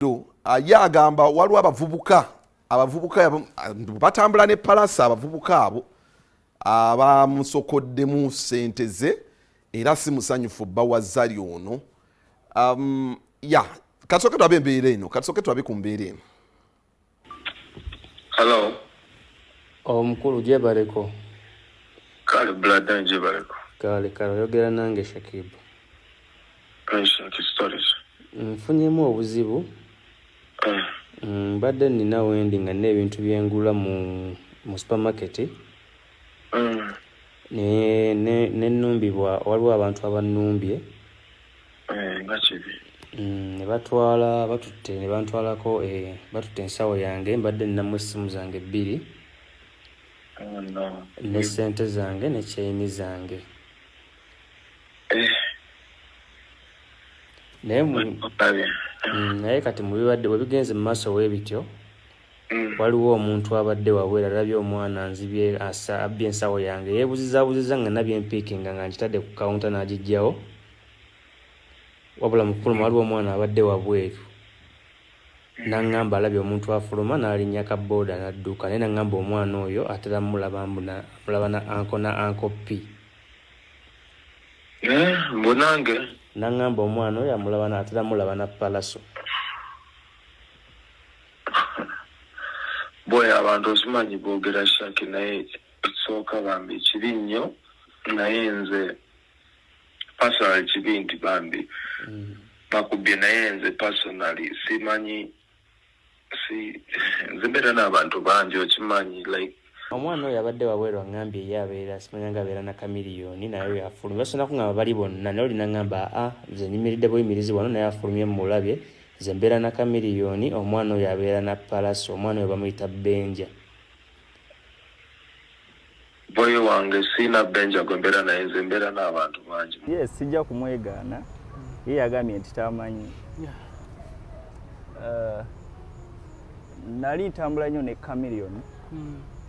ye agamba waliwo abavubuka batambula ne Pallaso abavubuka abo abamusokoddemu ssente ze era si musanyufu bbawa zali ono. Kasooke twabe embeera eno, kasooke twabe ku mbeera eno. Hello. Omukulu gyebaleko. Kale brother gyebaleko. Kale oyogera nange Shakib. Stories. Nfunyemu obuzibu. Mbadde nina wendi nga n'ebintu byengula mu supermarket. Nenumbibwa waliwo abantu abanumbye. Ne batwala batutte ne bantwalako batutte ensawo yange mbadde ninamu essimu zange 2 ne ssente zange ne chaini zange. Naye kati mu bibadde bwe bigenze mu maaso w'ebityo waliwo omuntu abadde wabwera alabye omwana nzibye abbye ensawo yange yeebuzizabuziza nga nabye mpiikinga nga nkitadde ku kawunta n'agijjawo. Wabula mukulu waliwo omwana abadde wabweru n'aŋŋamba alabye omuntu afuluma n'alinnya ka booda n'adduka naye n'aŋŋamba omwana oyo atera mulaba na anko P. Mbonange N'aŋŋamba omwana oyo amulaba atera mulaba na Pallaso. Boy abantu osimanyi boogera Shaki naye ekisooka bambi kibi nnyo naye nze personal kibi nti bambi bakubye naye nze personally simanyi nze mbeera n'abantu bangi okimanyi like omwana oyo abadde wabweru aŋŋambye ye abeera simanyanga abeera na kamiliyoni naye yafulumye basona kungamba bali bonna naye oli n'aŋŋamba nze nyimiridde buyimirizi wano naye afulumye mulabye nze mbeera na kamiliyoni omwana oyo abeera na Pallaso omwana oyo bamuyita Benja. Boy wange sina Benja gwe mbeera naye nze mbeera n'abantu bangi. Yes, sijja kumwegaana ye yagambye nti tamanyi. Nali ntambula nnyo ne kamiliyoni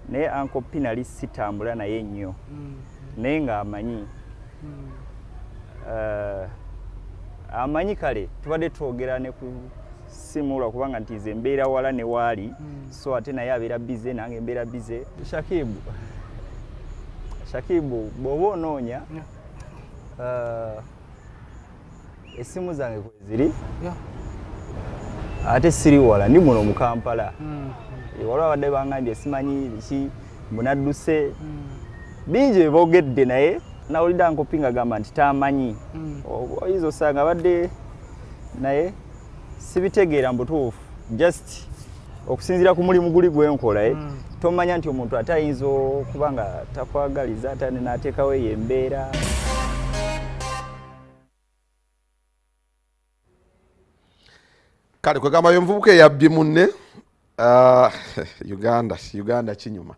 naye Uncle P nali sitambula naye nnyo naye nga amanyi. Amanyi kale tubadde twogera ne ku simu lwakubanga nti nze mbeera wala ne waali so ate naye abeera bize nange mbeera bize. Shakibu bw'oba onoonya essimu zange kwe ziri ate siri wala ndi muno mu Kampala. Waliwo abadde bangambye simanyi ki munadduse bingi bye boogedde naye nawulidde Uncle P ng'agamba nti tamanyi. Oyinza osanga abadde naye sibitegeera mbutuufu just okusinziira ku mulimu guli gwenkola tomanya nti omuntu ate ayinza okuba nga takwagaliza ate n'ateekawo eyo embeera. Kale kwegamba y'omuvubuka eyabbye munne Uganda kinyuma.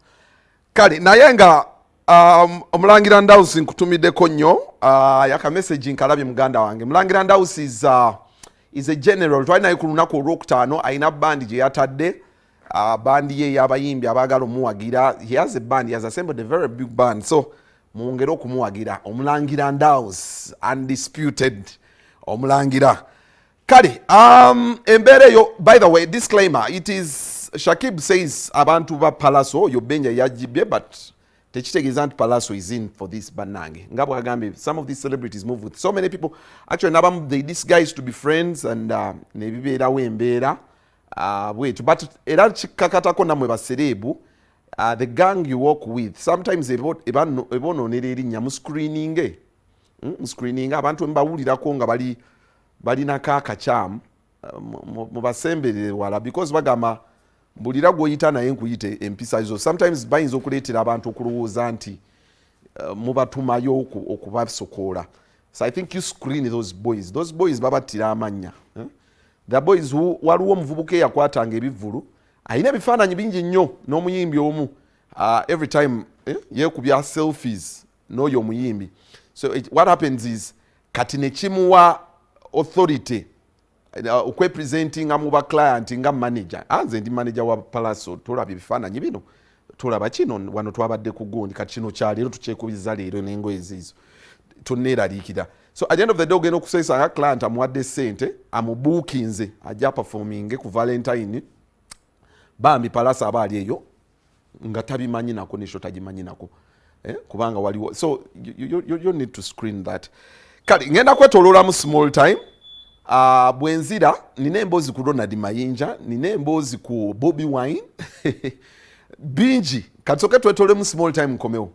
Kale naye nga Omulangira Ndawusi nkutumiddeko nnyo yaka message nkalabye muganda wange. Mulangira Ndawusi is a general twali naye ku lunaku olwokutaano ayina bandi gye yatadde bandi ye y'abayimbi abaagala omuwagira. He has a band, he has assembled a very big band, so mwongere okumuwagira Omulangira Ndawusi undisputed Omulangira. Kale embeera eyo, by the way, disclaimer, it is Shakib says abantu ba Pallaso yo Benja yajibye but tekitegeeza nti Pallaso is in for this banange. Nga bwagambye some of these celebrities move with so many people. Actually nabamu these guys to be friends and ne bibeerawo embeera bwetu but era kikakatako namwe basereebu the gang you work with sometimes ebonoonera erinnya mu screening abantu mbawulirako nga balinako akakyamu mubasemberere wala because bagamba mbulira gw'oyita naye nkuyite empisa zo. Sometimes bayinza okuleetera abantu okulowooza nti mubatumayo okubasokoola. So I think you screen those boys babattira amannya. The boys who waliwo omuvubuka eyakwatanga ebivvulu ayina ebifaananyi bingi nnyo n'omuyimbi omu every time yeekubya selfies n'oyo omuyimbi. So what happens is kati ne kimuwa authority okwepresentinga mu baclient nga manager. Nze ndi manager wa Pallaso tulaba ebifaananyi bino tulaba kino wano twabadde ku gundi kati kino kyaleero tukyekubiza leero n'engoye ziizo. tonneeraliikira. So at the end of the day ogenda okusesa nga client amuwadde ssente amubuukinze ajja performing ku Valentine bambi Pallaso aba ali eyo nga tabimanyi nako nesho tagimanyi nako kubanga waliwo. So you need to screen that. Kali ngenda kwetoloola mu small time. Bwenzira nina emboozi ku Ronald Mayinja, nina emboozi ku Bobby Wine bingi katoke twetole mu small time nkomewo.